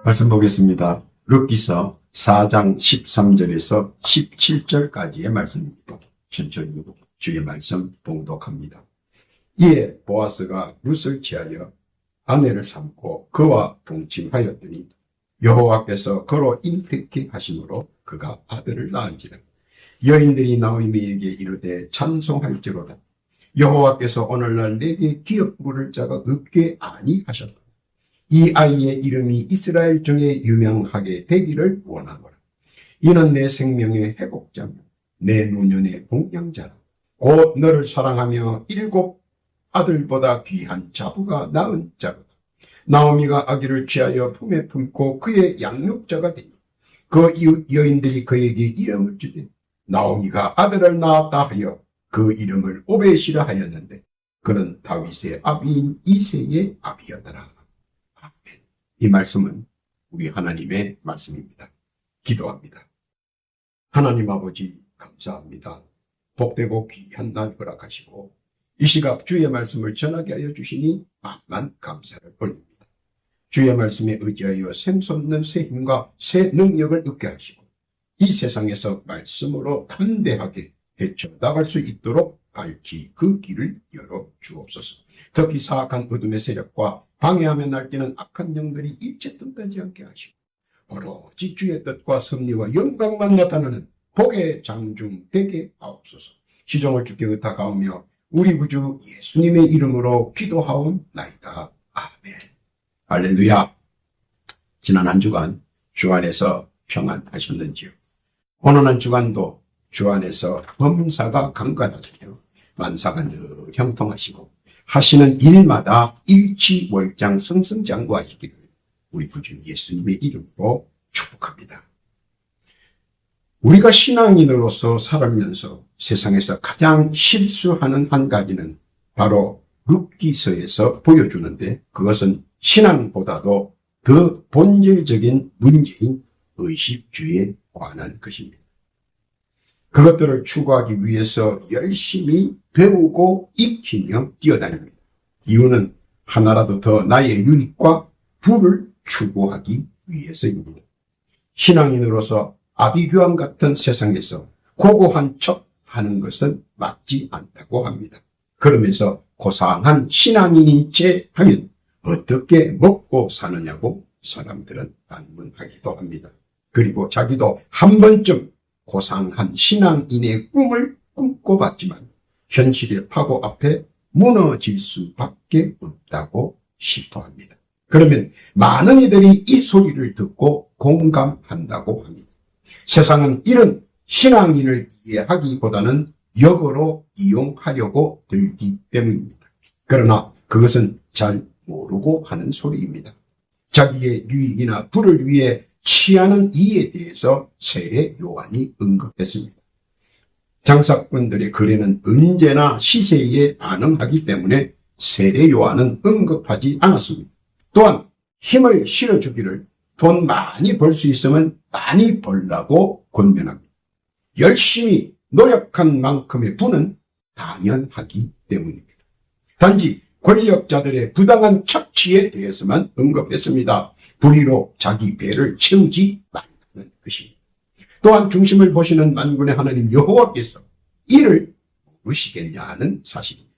말씀 보겠습니다. 룻기서 4장 13절에서 17절까지의 말씀입니다. 천천히 주의 말씀 봉독합니다. 이에 보아스가 룻을 취하여 아내를 삼고 그와 동침하였더니 여호와께서 그로 인택케 하심으로 그가 아들을 낳은지라. 여인들이 나오미에게 이르되 찬송할지로다. 여호와께서 오늘날 내게 기업 물을 자가 없게 아니하셨다. 이 아이의 이름이 이스라엘 중에 유명하게 되기를 원하노라. 이는 내 생명의 회복자며 내 노년의 복량자라. 곧 너를 사랑하며 7 아들보다 귀한 자부가 낳은 자로다. 나오미가 아기를 취하여 품에 품고 그의 양육자가 되니 그 이웃 여인들이 그에게 이름을 주되 나오미가 아들을 낳았다 하여 그 이름을 오벳이라 하였는데 그는 다윗의 아비인 이새의 아비였더라. 아멘. 이 말씀은 우리 하나님의 말씀입니다. 기도합니다. 하나님 아버지 감사합니다. 복되고 귀한 날 허락하시고 이 시각 주의 말씀을 전하게 하여 주시니 만만 감사를 올립니다. 주의 말씀에 의지하여 샘솟는 새 힘과 새 능력을 얻게 하시고 이 세상에서 말씀으로 담대하게 헤쳐나갈 수 있도록 밝히 그 길을 열어 주옵소서. 특히 사악한 어둠의 세력과 방해하며 날뛰는 악한 영들이 일체 뜸하지 않게 하시고 오로지 주의 뜻과 섭리와 영광만 나타나는 복의 장중 되게 하옵소서. 시종을 주께 의탁하오며 우리 구주 예수님의 이름으로 기도하옵나이다. 아멘. 할렐루야. 지난 한 주간 주 안에서 평안하셨는지요? 오늘 한 주간도 주 안에서 범사가 강건하시며 만사가 늘 형통하시고 하시는 일마다 일치월장 승승장구하시기를 우리 구주 예수님의 이름으로 축복합니다. 우리가 신앙인으로서 살면서 세상에서 가장 실수하는 한 가지는 바로 룻기서에서 보여주는데 그것은 신앙보다도 더 본질적인 문제인 의식주의에 관한 것입니다. 그것들을 추구하기 위해서 열심히 배우고 익히며 뛰어다닙니다. 이유는 하나라도 더 나의 유익과 부를 추구하기 위해서입니다. 신앙인으로서 아비규환 같은 세상에서 고고한 척 하는 것은 맞지 않다고 합니다. 그러면서 고상한 신앙인인 채 하면 어떻게 먹고 사느냐고 사람들은 반문하기도 합니다. 그리고 자기도 한 번쯤 고상한 신앙인의 꿈을 꿈꿔 봤지만 현실의 파고 앞에 무너질 수밖에 없다고 시도합니다. 그러면 많은 이들이 이 소리를 듣고 공감한다고 합니다. 세상은 이런 신앙인을 이해하기보다는 역으로 이용하려고 들기 때문입니다. 그러나 그것은 잘 모르고 하는 소리입니다. 자기의 유익이나 부를 위해 취하는 이에 대해서 세례 요한이 언급했습니다. 장사꾼들의 거래는 언제나 시세에 반응하기 때문에 세례 요한은 언급하지 않았습니다. 또한 힘을 실어주기를 돈 많이 벌 수 있으면 많이 벌라고 권면합니다. 열심히 노력한 만큼의 부는 당연하기 때문입니다. 단지 권력자들의 부당한 착취에 대해서만 언급했습니다. 불의로 자기 배를 채우지 말라는 것입니다. 또한 중심을 보시는 만군의 하나님 여호와께서 이를 모르시겠냐는 사실입니다.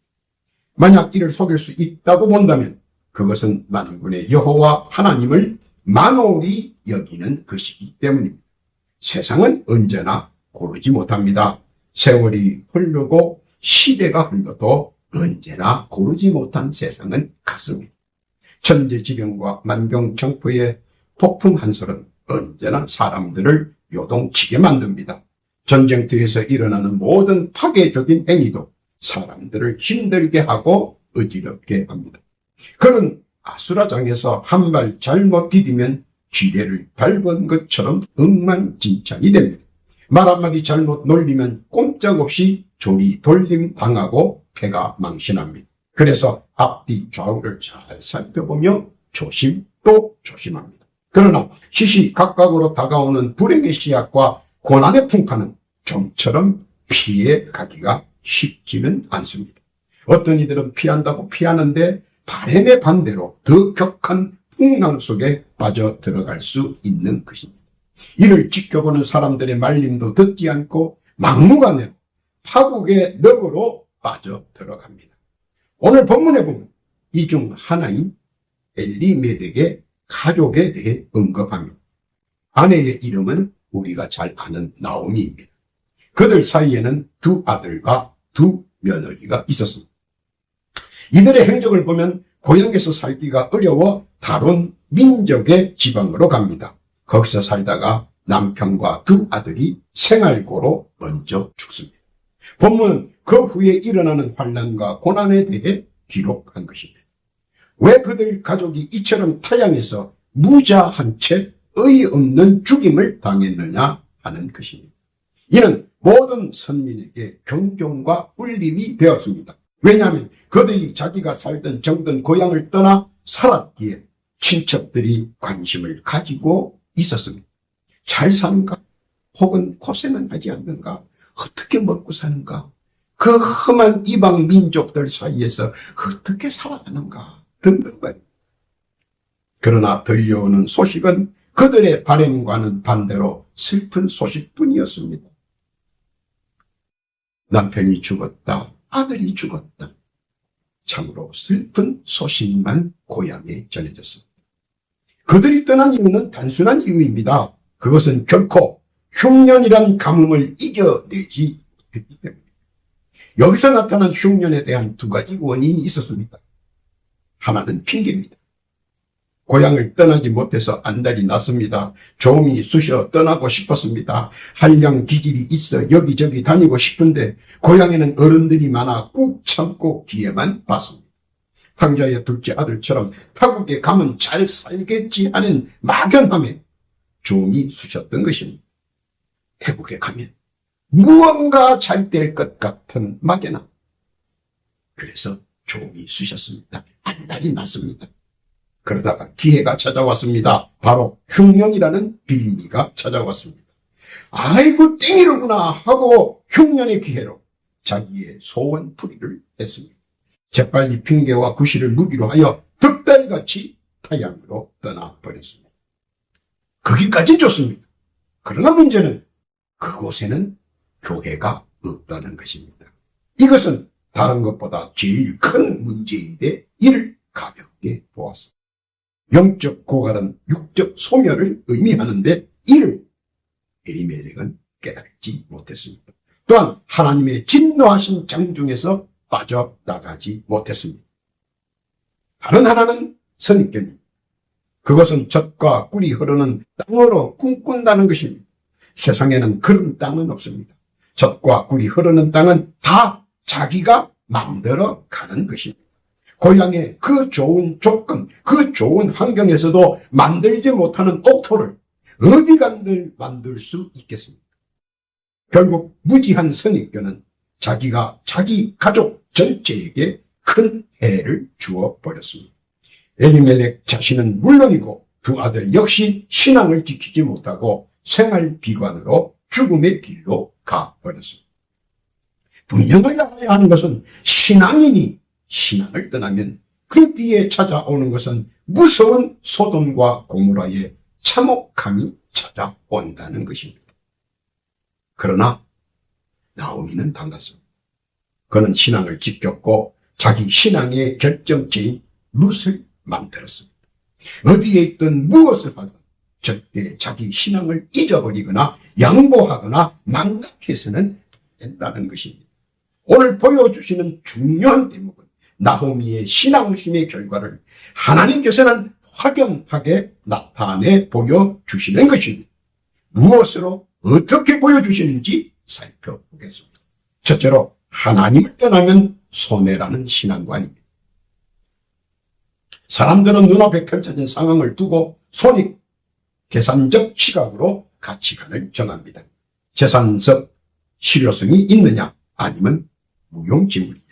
만약 이를 속일 수 있다고 본다면 그것은 만군의 여호와 하나님을 만홀히 여기는 것이기 때문입니다. 세상은 언제나 고르지 못합니다. 세월이 흐르고 시대가 흘러도 언제나 고르지 못한 세상은 같습니다. 천재지변과 만병정부의 폭풍 한솔은 언제나 사람들을 요동치게 만듭니다. 전쟁터에서 일어나는 모든 파괴적인 행위도 사람들을 힘들게 하고 어지럽게 합니다. 그런 아수라장에서 한 발 잘못 디디면 지뢰를 밟은 것처럼 엉망진창이 됩니다. 말 한마디 잘못 놀리면 꼼짝없이 조리 돌림 당하고 패가 망신합니다. 그래서 앞뒤 좌우를 잘 살펴보며 조심 또 조심합니다. 그러나 시시각각으로 다가오는 불행의 씨앗과 고난의 풍파는 좀처럼 피해 가기가 쉽지는 않습니다. 어떤 이들은 피한다고 피하는데 바람의 반대로 더 격한 풍랑 속에 빠져 들어갈 수 있는 것입니다. 이를 지켜보는 사람들의 말림도 듣지 않고 막무가내로 파국의 늪으로 빠져 들어갑니다. 오늘 본문에 보면 이 중 하나인 엘리멜렉의 가족에 대해 언급합니다. 아내의 이름은 우리가 잘 아는 나오미입니다. 그들 사이에는 두 아들과 두 며느리가 있었습니다. 이들의 행적을 보면 고향에서 살기가 어려워 다른 민족의 지방으로 갑니다. 거기서 살다가 남편과 두 아들이 생활고로 먼저 죽습니다. 본문은 그 후에 일어나는 환난과 고난에 대해 기록한 것입니다. 왜 그들 가족이 이처럼 타향에서 무자한 채 의없는 죽임을 당했느냐 하는 것입니다. 이는 모든 선민에게 경종과 울림이 되었습니다. 왜냐하면 그들이 자기가 살던 정든 고향을 떠나 살았기에 친척들이 관심을 가지고 있었습니다. 잘 사는가? 혹은 고생은 하지 않는가? 어떻게 먹고 사는가? 그 험한 이방 민족들 사이에서 어떻게 살아가는가? 등등 말입니다. 그러나 들려오는 소식은 그들의 바람과는 반대로 슬픈 소식뿐이었습니다. 남편이 죽었다. 아들이 죽었다. 참으로 슬픈 소식만 고향에 전해졌습니다. 그들이 떠난 이유는 단순한 이유입니다. 그것은 결코 흉년이란 가뭄을 이겨내지 못했기 때문입니다. 여기서 나타난 흉년에 대한 두 가지 원인이 있었습니다. 하나는 핑계입니다. 고향을 떠나지 못해서 안달이 났습니다. 좀이 쑤셔 떠나고 싶었습니다. 한량 기질이 있어 여기저기 다니고 싶은데 고향에는 어른들이 많아 꾹 참고 기회만 봤습니다. 탕자의 둘째 아들처럼 타국에 가면 잘 살겠지 하는 막연함에 좀이 쑤셨던 것입니다. 태국에 가면 무언가 잘 될 것 같은 막연함. 그래서 좀이 쑤셨습니다. 안달이 났습니다. 그러다가 기회가 찾아왔습니다. 바로 흉년이라는 빌미가 찾아왔습니다. 아이고 땡이로구나 하고 흉년의 기회로 자기의 소원풀이를 했습니다. 재빨리 핑계와 구실을 무기로 하여 득달같이 타향으로 떠나버렸습니다. 거기까지는 좋습니다. 그러나 문제는 그곳에는 교회가 없다는 것입니다. 이것은 다른 것보다 제일 큰 문제인데 이를 가볍게 보았습니다. 영적 고갈은 육적 소멸을 의미하는데 이를 엘리멜렉은 깨닫지 못했습니다. 또한 하나님의 진노하신 장중에서 빠져나가지 못했습니다. 다른 하나는 선입견입니다. 그것은 젖과 꿀이 흐르는 땅으로 꿈꾼다는 것입니다. 세상에는 그런 땅은 없습니다. 젖과 꿀이 흐르는 땅은 다 자기가 만들어 가는 것입니다. 고향의 그 좋은 조건, 그 좋은 환경에서도 만들지 못하는 옥토를 어디 간들 만들 수 있겠습니까? 결국 무지한 선입견은 자기가 자기 가족 전체에게 큰 해를 주어 버렸습니다. 엘리멜렉 자신은 물론이고 두 아들 역시 신앙을 지키지 못하고 생활비관으로 죽음의 길로 가버렸습니다. 분명하게 알아야 하는 것은 신앙이니 신앙을 떠나면 그 뒤에 찾아오는 것은 무서운 소돔과 고모라의 참혹함이 찾아온다는 것입니다. 그러나 나오미는 달랐습니다. 그는 신앙을 지켰고 자기 신앙의 결정체인 룻을 만들었습니다. 어디에 있든 무엇을 하든 절대 자기 신앙을 잊어버리거나 양보하거나 망각해서는 된다는 것입니다. 오늘 보여주시는 중요한 대목은 나오미의 신앙심의 결과를 하나님께서는 확연하게 나타내 보여주시는 것입니다. 무엇으로 어떻게 보여주시는지 살펴보겠습니다. 첫째로 하나님을 떠나면 손해라는 신앙관입니다. 사람들은 눈앞에 펼쳐진 상황을 두고 손익, 계산적 시각으로 가치관을 정합니다. 재산적 실효성이 있느냐 아니면 무용지물이냐.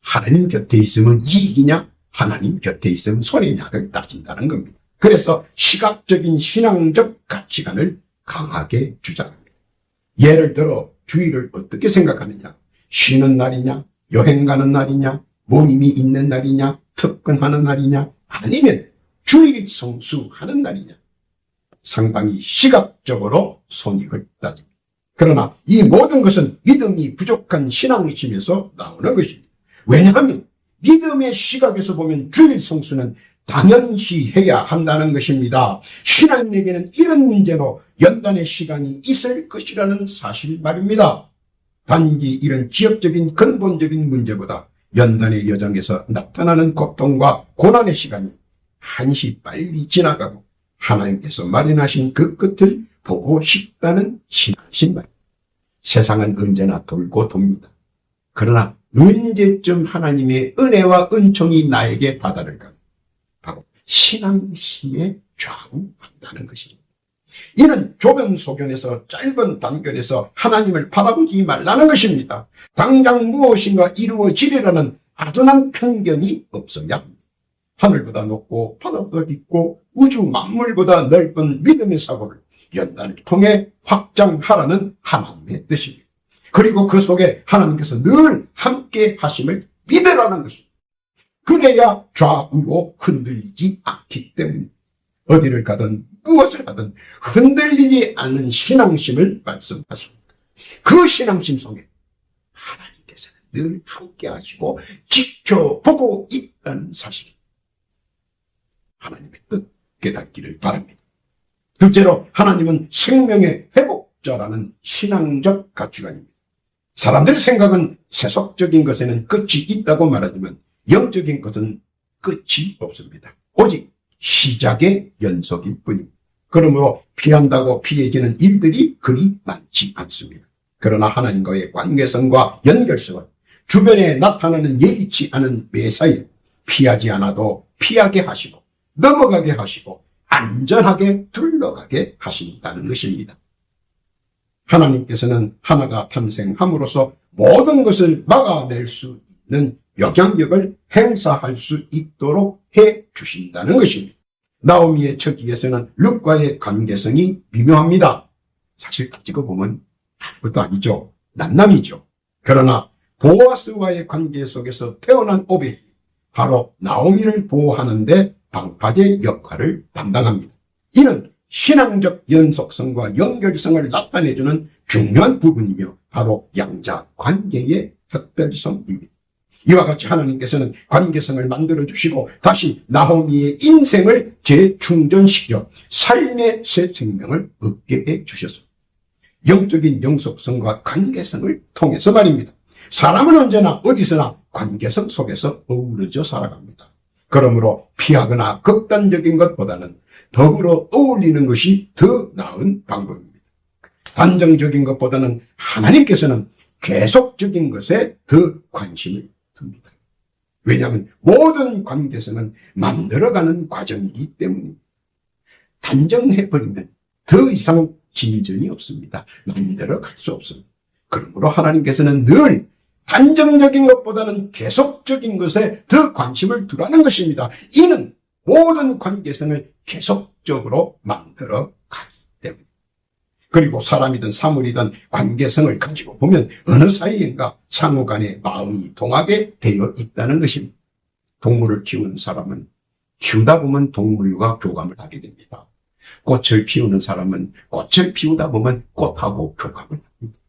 하나님 곁에 있으면 이익이냐 하나님 곁에 있으면 손해냐를 따진다는 겁니다. 그래서 시각적인 신앙적 가치관을 강하게 주장합니다. 예를 들어 주일을 어떻게 생각하느냐, 쉬는 날이냐, 여행 가는 날이냐, 모임이 있는 날이냐, 특근하는 날이냐, 아니면 주일 성수하는 날이냐. 상당히 시각적으로 손익을 따집니다. 그러나 이 모든 것은 믿음이 부족한 신앙심에서 나오는 것입니다. 왜냐하면 믿음의 시각에서 보면 주일 성수는 당연시 해야 한다는 것입니다. 신앙인에게는 이런 문제로 연단의 시간이 있을 것이라는 사실 말입니다. 단지 이런 지역적인 근본적인 문제보다 연단의 여정에서 나타나는 고통과 고난의 시간이 한시 빨리 지나가고 하나님께서 마련하신 그 끝을 보고 싶다는 신앙심 말. 세상은 언제나 돌고 돕니다. 그러나 언제쯤 하나님의 은혜와 은총이 나에게 다다를까? 바로 신앙심에 좌우한다는 것입니다. 이는 좁은 소견에서 짧은 단견에서 하나님을 바라보지 말라는 것입니다. 당장 무엇인가 이루어지리라는 아둔한 편견이 없어야 합니다. 하늘보다 높고 바다보다 깊고 우주 만물보다 넓은 믿음의 사고를 연단을 통해 확장하라는 하나님의 뜻입니다. 그리고 그 속에 하나님께서 늘 함께 하심을 믿으라는 것입니다. 그래야 좌우로 흔들리지 않기 때문입니다. 어디를 가든 무엇을 하든 흔들리지 않는 신앙심을 말씀하십니다. 그 신앙심 속에 하나님께서는 늘 함께 하시고 지켜보고 있다는 사실. 하나님의 뜻 깨닫기를 바랍니다. 둘째로 하나님은 생명의 회복자라는 신앙적 가치관입니다. 사람들의 생각은 세속적인 것에는 끝이 있다고 말하지만 영적인 것은 끝이 없습니다. 오직 시작의 연속일 뿐입니다. 그러므로 피한다고 피해지는 일들이 그리 많지 않습니다. 그러나 하나님과의 관계성과 연결성은 주변에 나타나는 예기치 않은 매사에 피하지 않아도 피하게 하시고 넘어가게 하시고 안전하게 둘러가게 하신다는 것입니다. 하나님께서는 하나가 탄생함으로써 모든 것을 막아낼 수 있는 영향력을 행사할 수 있도록 해 주신다는 것입니다. 나오미의 처지에서는 룻과의 관계성이 미묘합니다. 사실 따지고 보면 아무것도 아니죠. 남남이죠. 그러나 보아스와의 관계 속에서 태어난 오벳이 바로 나오미를 보호하는 데 방파제 역할을 담당합니다. 이는 신앙적 연속성과 연결성을 나타내주는 중요한 부분이며 바로 양자 관계의 특별성입니다. 이와 같이 하나님께서는 관계성을 만들어주시고 다시 나오미의 인생을 재충전시켜 삶의 새 생명을 얻게 해주셨습니다. 영적인 영속성과 관계성을 통해서 말입니다. 사람은 언제나 어디서나 관계성 속에서 어우러져 살아갑니다. 그러므로 피하거나 극단적인 것보다는 더불어 어울리는 것이 더 나은 방법입니다. 단정적인 것보다는 하나님께서는 계속적인 것에 더 관심을 둡니다. 왜냐하면 모든 관계성은 만들어가는 과정이기 때문입니다. 단정해버리면 더 이상 진전이 없습니다. 만들어갈 수 없습니다. 그러므로 하나님께서는 늘 단정적인 것보다는 계속적인 것에 더 관심을 두라는 것입니다. 이는 모든 관계성을 계속적으로 만들어 가기 때문에. 그리고 사람이든 사물이든 관계성을 가지고 보면 어느 사이인가 상호 간의 마음이 동하게 되어 있다는 것입니다. 동물을 키우는 사람은 키우다 보면 동물과 교감을 하게 됩니다. 꽃을 피우는 사람은 꽃을 피우다 보면 꽃하고 교감을 합니다.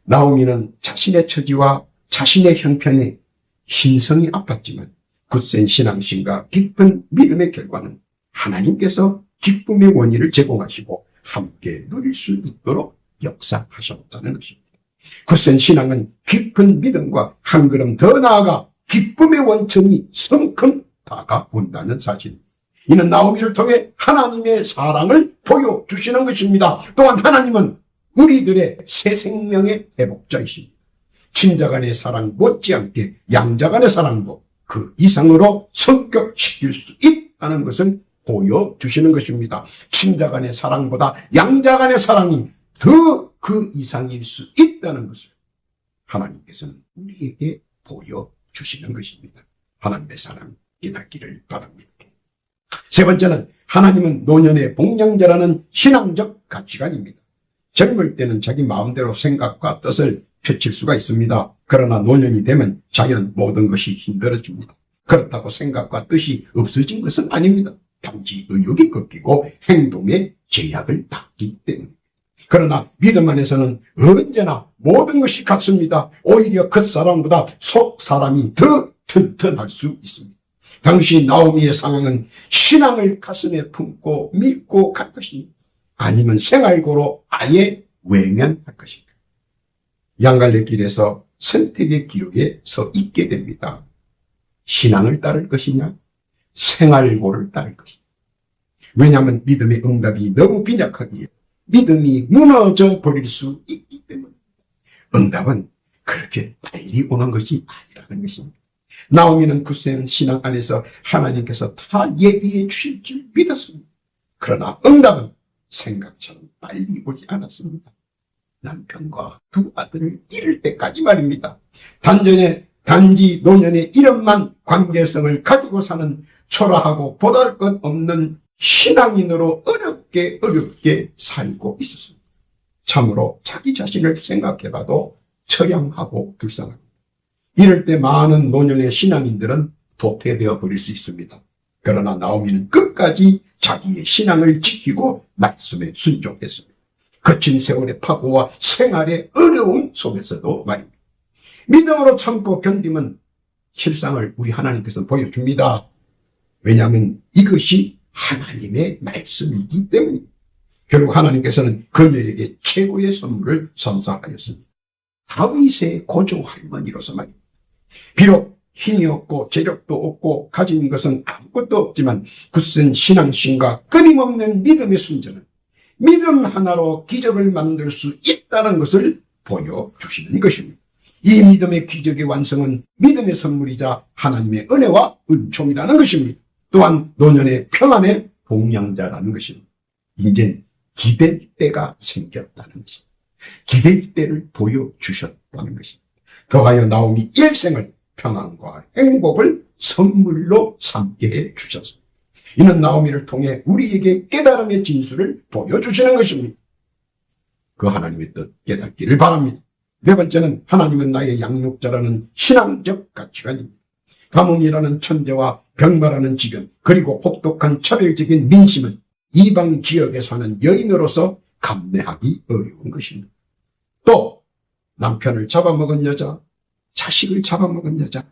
나오미는 자신의 처지와 자신의 형편에 심성이 아팠지만 굳센 신앙심과 깊은 믿음의 결과는 하나님께서 기쁨의 원인을 제공하시고 함께 누릴 수 있도록 역사하셨다는 것입니다. 굳센 신앙은 깊은 믿음과 한 걸음 더 나아가 기쁨의 원천이 성큼 다가온다는 사실입니다. 이는 나오미를 통해 하나님의 사랑을 보여주시는 것입니다. 또한 하나님은 우리들의 새 생명의 회복자이십니다. 친자간의 사랑 못지않게 양자간의 사랑도 그 이상으로 성격시킬 수 있다는 것을 보여주시는 것입니다. 친자간의 사랑보다 양자간의 사랑이 더 그 이상일 수 있다는 것을 하나님께서는 우리에게 보여주시는 것입니다. 하나님의 사랑 깨닫기를 바랍니다. 세 번째는 하나님은 노년의 복량자라는 신앙적 가치관입니다. 젊을 때는 자기 마음대로 생각과 뜻을 펼칠 수가 있습니다. 그러나 노년이 되면 자연 모든 것이 힘들어집니다. 그렇다고 생각과 뜻이 없어진 것은 아닙니다. 단지 의욕이 꺾이고 행동에 제약을 받기 때문입니다. 그러나 믿음 안에서는 언제나 모든 것이 같습니다. 오히려 겉사람보다 속사람이 더 튼튼할 수 있습니다. 당시 나오미의 상황은 신앙을 가슴에 품고 믿고 갈 것입니다. 아니면 생활고로 아예 외면할 것입니다. 양갈래 길에서 선택의 기로에 서 있게 됩니다. 신앙을 따를 것이냐, 생활고를 따를 것이냐. 왜냐하면 믿음의 응답이 너무 빈약하기에 믿음이 무너져 버릴 수 있기 때문입니다. 응답은 그렇게 빨리 오는 것이 아니라는 것입니다. 나오미는 굳센 신앙 안에서 하나님께서 다 예비해 주실 줄 믿었습니다. 그러나 응답은 생각처럼 빨리 오지 않았습니다. 남편과 두 아들을 잃을 때까지 말입니다. 단지 노년의 이름만 관계성을 가지고 사는 초라하고 보잘것없는 신앙인으로 어렵게 살고 있었습니다. 참으로 자기 자신을 생각해봐도 처량하고 불쌍합니다. 이럴 때 많은 노년의 신앙인들은 도태되어 버릴 수 있습니다. 그러나 나오미는 끝까지 자기의 신앙을 지키고 말씀에 순종했습니다. 거친 세월의 파고와 생활의 어려움 속에서도 말입니다. 믿음으로 참고 견디면 실상을 우리 하나님께서 보여줍니다. 왜냐하면 이것이 하나님의 말씀이기 때문입니다. 결국 하나님께서는 그녀에게 최고의 선물을 선사하였습니다. 다윗의 고조 할머니로서 말입니다. 비록 힘이 없고 재력도 없고 가진 것은 아무것도 없지만 굳센 신앙심과 끊임없는 믿음의 순전은 믿음 하나로 기적을 만들 수 있다는 것을 보여주시는 것입니다. 이 믿음의 기적의 완성은 믿음의 선물이자 하나님의 은혜와 은총이라는 것입니다. 또한 노년의 평안의 봉양자라는 것입니다. 이제 기댈 때가 생겼다는 것입니다. 기댈 때를 보여주셨다는 것입니다. 더하여 나오미 일생을 평안과 행복을 선물로 삼게 해 주셨습니다. 이는 나오미를 통해 우리에게 깨달음의 진수를 보여주시는 것입니다. 그 하나님의 뜻 깨닫기를 바랍니다. 네 번째는 하나님은 나의 양육자라는 신앙적 가치관입니다. 가뭄이라는 천대와 병마라는 지변, 그리고 혹독한 차별적인 민심은 이방 지역에 사는 여인으로서 감내하기 어려운 것입니다. 또 남편을 잡아먹은 여자, 자식을 잡아먹은 여자,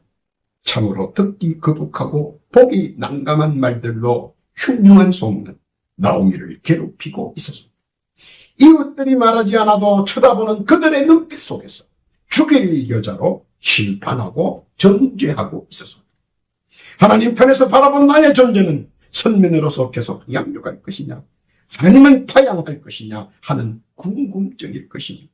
참으로 듣기 거북하고 보기 난감한 말들로 흉흉한 소문은 나오미를 괴롭히고 있었습니다. 이웃들이 말하지 않아도 쳐다보는 그들의 눈빛 속에서 죽일 여자로 심판하고 정죄하고 있었습니다. 하나님 편에서 바라본 나의 존재는 선민으로서 계속 양육할 것이냐 아니면 파양할 것이냐 하는 궁금증일 것입니다.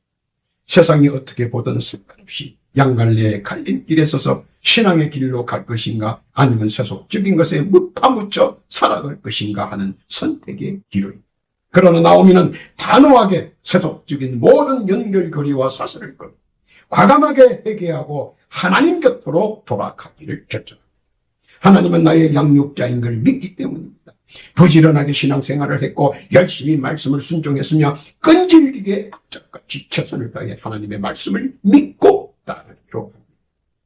세상이 어떻게 보든 상관없이 양갈래의 갈림길에 서서 신앙의 길로 갈 것인가 아니면 세속적인 것에 파묻혀 살아갈 것인가 하는 선택의 기로입니다. 그러나 나오미는 단호하게 세속적인 모든 연결고리와 사슬을 끊고 과감하게 회개하고 하나님 곁으로 돌아가기를 결정합니다. 하나님은 나의 양육자인 걸 믿기 때문입니다. 부지런하게 신앙생활을 했고 열심히 말씀을 순종했으며 끈질기게 악착같이 최선을 다해 하나님의 말씀을 믿고 따르기로 합니다.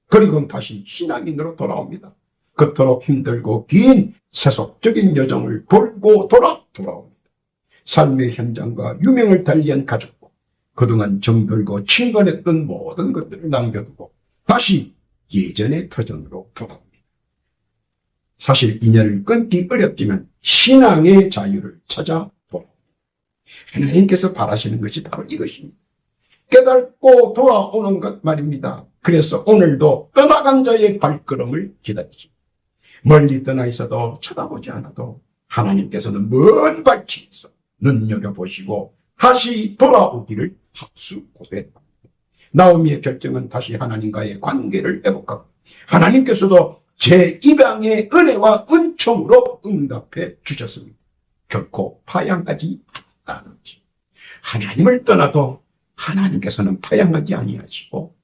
그리고 다시 신앙인으로 돌아옵니다. 그토록 힘들고 긴 세속적인 여정을 돌고 돌아옵니다. 삶의 현장과 유명을 달리한 가족과 그동안 정들고 친근했던 모든 것들을 남겨두고 다시 예전의 터전으로 돌아옵니다. 사실 인연을 끊기 어렵지만 신앙의 자유를 찾아 돌아옵니다. 하나님께서 바라시는 것이 바로 이것입니다. 깨닫고 돌아오는 것 말입니다. 그래서 오늘도 떠나간 자의 발걸음을 기다리십니다. 멀리 떠나 있어도 쳐다보지 않아도 하나님께서는 먼 발치에서 눈여겨보시고 다시 돌아오기를 합수고대합니다. 나오미의 결정은 다시 하나님과의 관계를 회복하고 하나님께서도 제 입양의 은혜와 은총으로 응답해 주셨습니다. 결코 파양하지 않았다는 것입니다. 하나님을 떠나도 하나님께서는 파양하지 아니하시고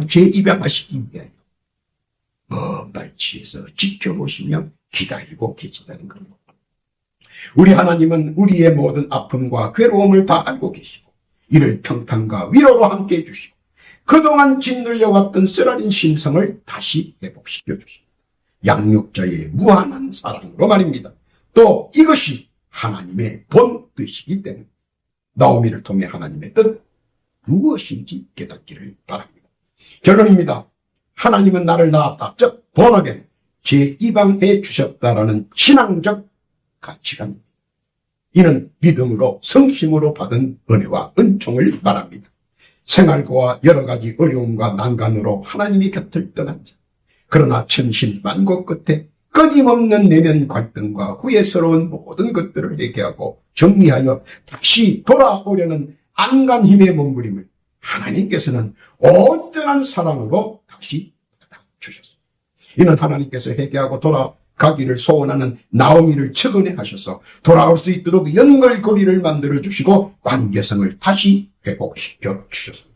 재입양하시기 위하여 먼 발치에서 지켜보시며 기다리고 계신다는 겁니다. 우리 하나님은 우리의 모든 아픔과 괴로움을 다 알고 계시고 이를 평탄과 위로로 함께 해주시고 그동안 짓눌려왔던 쓰라린 심성을 다시 회복시켜 주십니다. 양육자의 무한한 사랑으로 말입니다. 또 이것이 하나님의 본 뜻이기 때문에 나오미를 통해 하나님의 뜻 무엇인지 깨닫기를 바랍니다. 결론입니다. 하나님은 나를 낳았다, 즉 본어겐 재입양해 주셨다라는 신앙적 가치관입니다. 이는 믿음으로 성심으로 받은 은혜와 은총을 말합니다. 생활과 여러 가지 어려움과 난간으로 하나님의 곁을 떠난 자, 그러나 천신만고 끝에 끊임없는 내면 갈등과 후회스러운 모든 것들을 해결하고 정리하여 다시 돌아오려는 안간 힘의 몸부림을 하나님께서는 온전한 사랑으로 다시 받아주셨습니다. 이는 하나님께서 회개하고 돌아가기를 소원하는 나오미를 측은해 하셔서 돌아올 수 있도록 연결고리를 만들어 주시고 관계성을 다시 회복시켜 주셨습니다.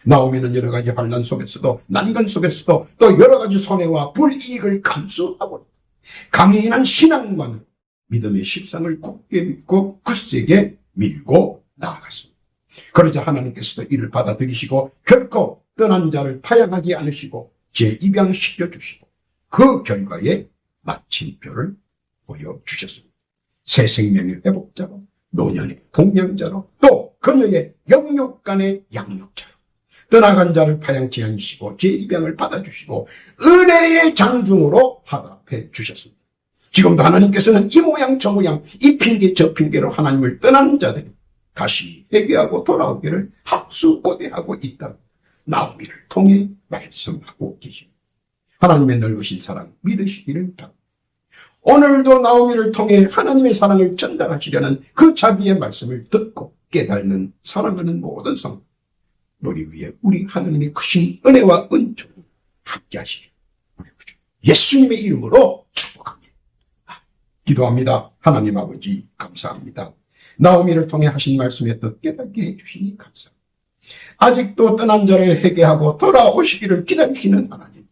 나오미는 여러 가지 환난 속에서도 난간 속에서도 또 여러 가지 손해와 불이익을 감수하고 강인한 신앙만으로 믿음의 십상을 굳게 믿고 굳세게 밀고 나아갔습니다. 그러자 하나님께서도 이를 받아들이시고 결코 떠난 자를 파양하지 않으시고 재입양시켜 주시고 그 결과에 마침표를 보여주셨습니다. 새 생명의 회복자로, 노년의 동양자로, 또 그녀의 영육간의 양육자로 떠나간 자를 파양치 않으시고 재입양을 받아주시고 은혜의 장중으로 화답해 주셨습니다. 지금도 하나님께서는 이 모양 저 모양 이 핑계 저 핑계로 하나님을 떠난 자들이 다시 회개하고 돌아오기를 학수고대하고 있다고 나오미를 통해 말씀하고 계십니다. 하나님의 넓으신 사랑 믿으시기를 바랍니다. 오늘도 나오미를 통해 하나님의 사랑을 전달하시려는 그 자비의 말씀을 듣고 깨닫는 사랑하는 모든 성도, 우리 위에 우리 하나님의 크신 은혜와 은총이 함께 하시길 우리 구주 예수님의 이름으로 축복합니다. 기도합니다. 하나님 아버지 감사합니다. 나오미를 통해 하신 말씀에 더 깨닫게 해주시니 감사합니다. 아직도 떠난 자를 회개하고 돌아오시기를 기다리시는 하나님,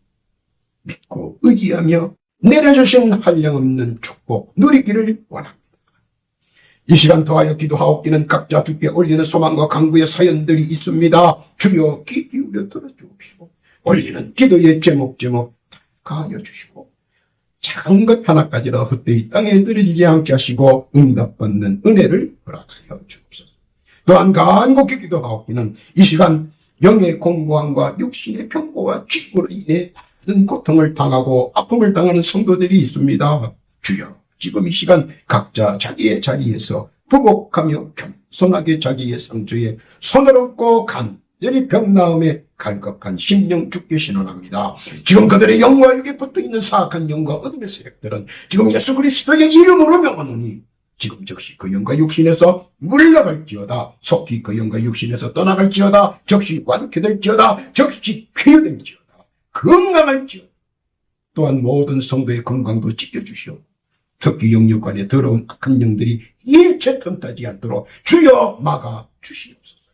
믿고 의지하며 내려주신 한량없는 축복 누리기를 원합니다. 이 시간 더하여 기도하옵기는 각자 주께 올리는 소망과 간구의 사연들이 있습니다. 주여 귀 기울여 들어주옵시고 올리는 기도의 제목 가하여 주시고 작은 것 하나까지도 헛되이 땅에 떨어지지 않게 하시고 응답받는 은혜를 허락하여 주옵소서. 또한 간곡히 기도하옵기는 이 시간 영의 공고함과 육신의 병고와 직구로 인해 많은 고통을 당하고 아픔을 당하는 성도들이 있습니다. 주여 지금 이 시간 각자 자기의 자리에서 부복하며 겸손하게 자기의 상주에 손을 얹고 간절히 병나음에 갈급한 심령 주께 신원합니다. 지금 그들의 영과 육에 붙어있는 사악한 영과 어둠의 세력들은 지금 예수 그리스도의 이름으로 명하노니 지금 즉시 그 영과 육신에서 물러갈지어다. 속히 그 영과 육신에서 떠나갈지어다. 즉시 완쾌될지어다. 즉시 쾌유될지어다. 건강할지어다. 또한 모든 성도의 건강도 지켜주시오. 특히 영육간에 더러운 악한 영들이 일체 틈타지 않도록 주여 막아 주시옵소서.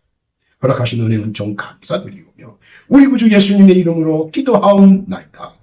허락하신 은혜 은총 감사드리오며 우리 구주 예수님의 이름으로 기도하옵나이다.